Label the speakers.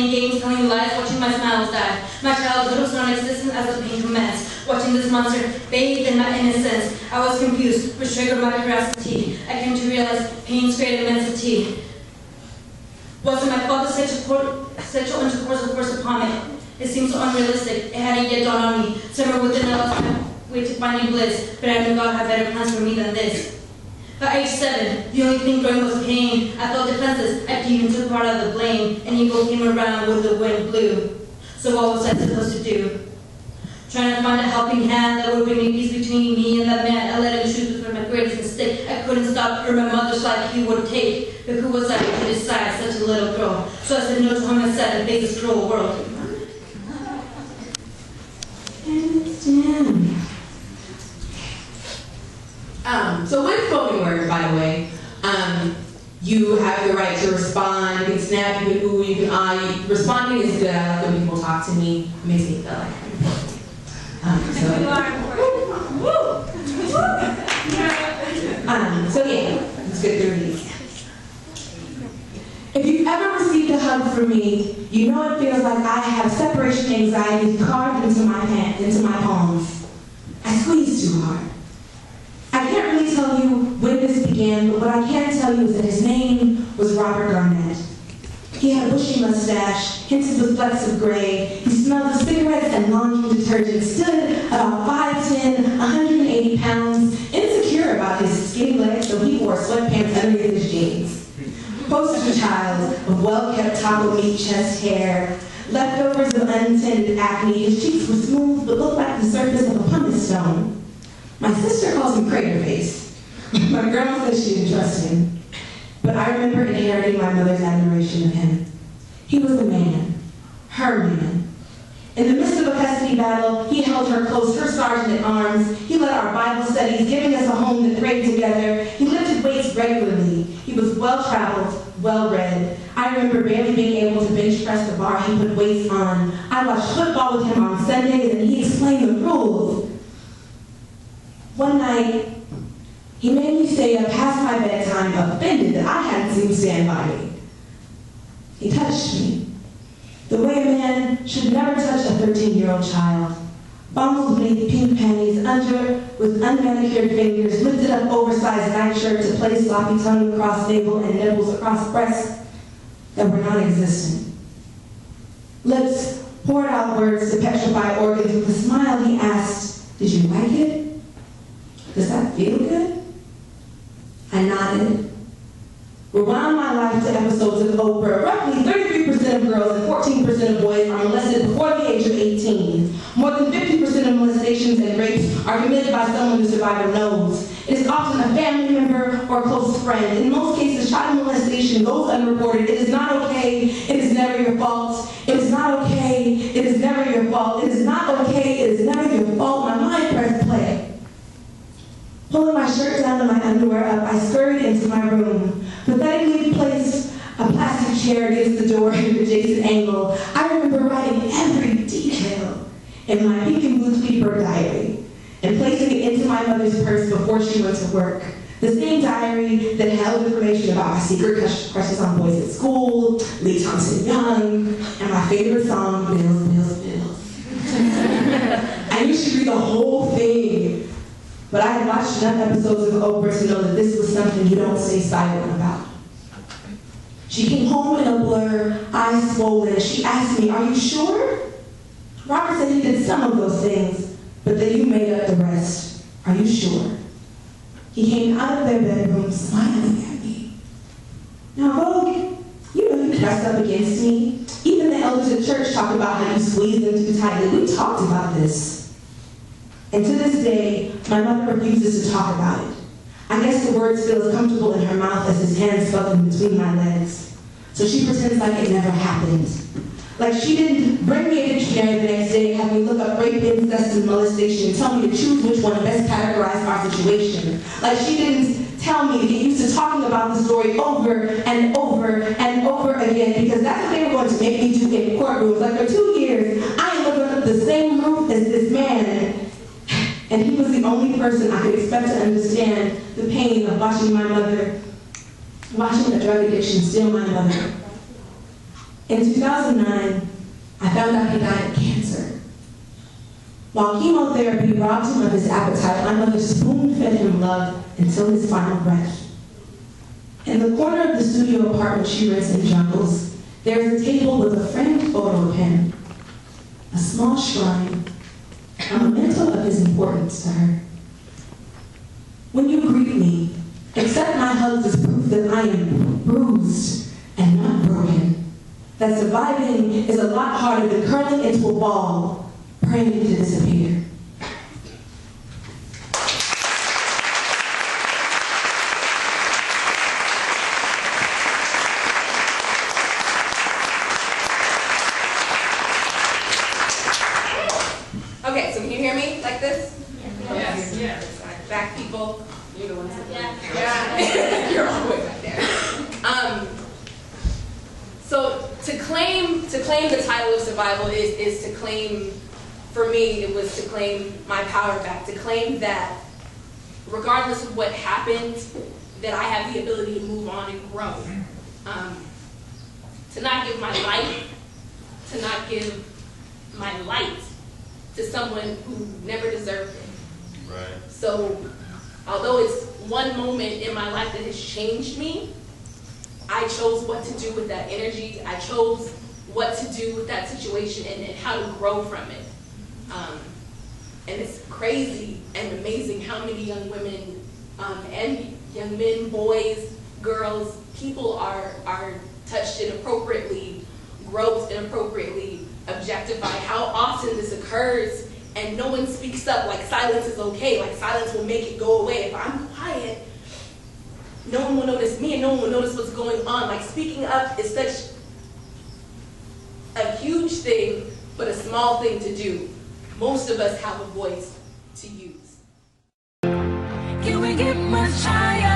Speaker 1: playing games, telling lies, watching my smiles die. My childhood was non-existent as the pain commenced. Watching this monster bathed in my innocence, I was confused, which triggered my curiosity. I came to realize pain's great immensity. Wasn't my father's sexual intercourse forced upon me? It seemed so unrealistic. It hadn't yet dawned on me. Somewhere within I lost my way to finding bliss, but I knew God had better plans for me than this. By age 7, the only thing growing was pain. I felt defenseless. I even took part of the blame. An evil came around when the wind blew. So what was I supposed to do? Trying to find a helping hand that would bring me peace between me and that man. I let him choose between my greatest mistake. I couldn't stop for my mother's life he would take. But who was I to decide such a little girl? So I said no to him and said and face this cruel world.
Speaker 2: So with spoken word, by the way, you have the right to respond. You can snap, you can ooh, you can ah. Responding is good. I like when people talk to me. It makes me feel like I'm important.
Speaker 1: You are important.
Speaker 2: So yeah, let's get through these. If you've ever received a hug from me, you know it feels like I have separation anxiety carved into my palms. I squeeze too hard. I can't really tell you when this began, but what I can tell you is that his name was Robert Garnett. He had a bushy mustache, hinted with flecks of gray. He smelled of cigarettes and laundry detergent, stood about 5'10", 180 pounds, insecure about his skinny legs, so he wore sweatpants underneath his jeans. Poster child of well-kept taco meat chest hair, leftovers of untended acne. His cheeks were smooth but looked like the surface of a pumice stone. My sister calls him crater face. My grandma says she didn't trust him. But I remember inheriting my mother's admiration of him. He was a man, her man. In the midst of a custody battle, he held her close, her sergeant at arms. He led our Bible studies, giving us a home that prayed together. He lifted weights regularly. He was well-traveled, well-read. I remember barely being able to bench press the bar he put weights on. I watched football with him on Sundays, and he explained the rules. One night, he made me stay up past my bedtime, offended that I hadn't seen him stand by me. He touched me, the way a man should never touch a 13-year-old child. Bundled beneath pink panties, under with unmanicured fingers, lifted up oversized nightshirt to place sloppy tongue across navel and nipples across breasts that were non-existent. Lips poured out words to petrify organs. With a smile, he asked, "Did you like it? Does that feel good?" I nodded. Rewound my life to episodes of Oprah. Roughly 33% of girls and 14% of boys are molested before the age of 18. More than 50% of molestations and rapes are committed by someone the survivor knows. It is often a family member or close friend. In most cases, child molestation goes unreported. It is not okay. It is never your fault. It is not okay. It is never your fault. It is not okay. It is never your fault. My mind pressed play. Pulling my shirt down and my underwear up, I scurried into my room. Pathetically placed a plastic chair against the door at an adjacent angle. I remember writing every detail in my pink and blue Tweetberg diary and placing it into my mother's purse before she went to work. The same diary that held information about my secret crushes on boys at school, Lee Thompson Young, and my favorite song, Bills, Bills, Bills. I knew she'd read the whole thing. But I had watched enough episodes of Oprah to know that this was something you don't stay silent about. She came home in a blur, eyes swollen. She asked me, "Are you sure?" Robert said he did some of those things, but that you made up the rest. Are you sure? He came out of their bedroom smiling at me. Now, Vogue, you know you pressed up against me. Even the elders at church talked about how you squeezed them too tightly. We talked about this. And to this day, my mother refuses to talk about it. I guess the words feel as comfortable in her mouth as his hands felt in between my legs. So she pretends like it never happened. Like she didn't bring me a dictionary the next day, have me look up rape, incest, and molestation, tell me to choose which one best categorized our situation. Like she didn't tell me to get used to talking about the story over and over and over again, because that's what they were going to make me do in courtrooms. Like for 2 years, I ain't living under the same roof as this man. And he was the only person I could expect to understand the pain of watching a drug addiction steal my mother. In 2009, I found out he died of cancer. While chemotherapy robbed him of his appetite, my mother spoon-fed him love until his final breath. In the corner of the studio apartment she rents in Jungles, there is a table with a framed photo of him, a small shrine, a memento of his importance to her. When you greet me, accept my hugs as proof that I am bruised and not broken, that surviving is a lot harder than curling into a ball, praying to disappear.
Speaker 3: Okay, so can you hear me like this?
Speaker 4: Yes.
Speaker 3: Yes. Back people, you're the ones that
Speaker 1: Yeah.
Speaker 3: You're all the way back there. So to claim the title of survival is to claim, for me, it was to claim my power back, to claim that regardless of what happened, that I have the ability to move on and grow. To not give my life, to not give my light to someone who never deserved it.
Speaker 4: Right.
Speaker 3: So, although it's one moment in my life that has changed me, I chose what to do with that energy. I chose what to do with that situation and how to grow from it. And it's crazy and amazing how many young women and young men, boys, girls, people are touched inappropriately, groped inappropriately, objectified. How often this occurs and no one speaks up, like silence is okay, like silence will make it go away. If I'm quiet, no one will notice me and no one will notice what's going on. Like speaking up is such a huge thing, but a small thing to do. Most of us have a voice to use.
Speaker 5: Can we get much higher?